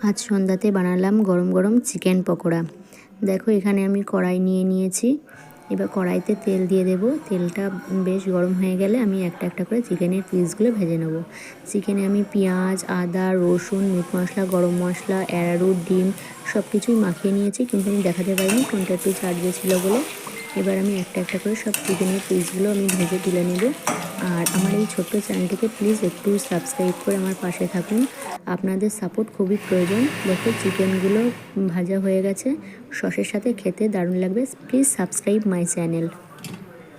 আজ সন্ধ্যাতে বানালাম গরম গরম চিকেন পকোড়া। দেখো এখানে আমি কড়াই নিয়ে নিয়েছি। এবার কড়াইতে তেল দিয়ে দেব। তেলটা বেশ গরম হয়ে গেলে আমি একটা একটা করে চিকেনের পিসগুলো ভেজে নেব। চিকেনে আমি পেঁয়াজ, আদা, রসুন, মিট মশলা, গরম মশলা, অ্যারারুট, ডিম সব কিছুই মাখিয়ে নিয়েছি, কিন্তু আমি দেখাতে পারিনি, ফোনটা একটু চার্জে ছিল বলে। এবার আমি একটা একটা করে সব চিকেনের পিসগুলো আমি ভেজে তুলে নেব। আর আমার এই ছোট্ট চ্যানেলটিকে প্লিজ একটু সাবস্ক্রাইব করে আমার পাশে থাকুন। আপনাদের সাপোর্ট খুবই প্রয়োজন। দেখো চিকেনগুলো ভাজা হয়ে গেছে, সসের সাথে খেতে দারুণ লাগবে। Please subscribe my channel.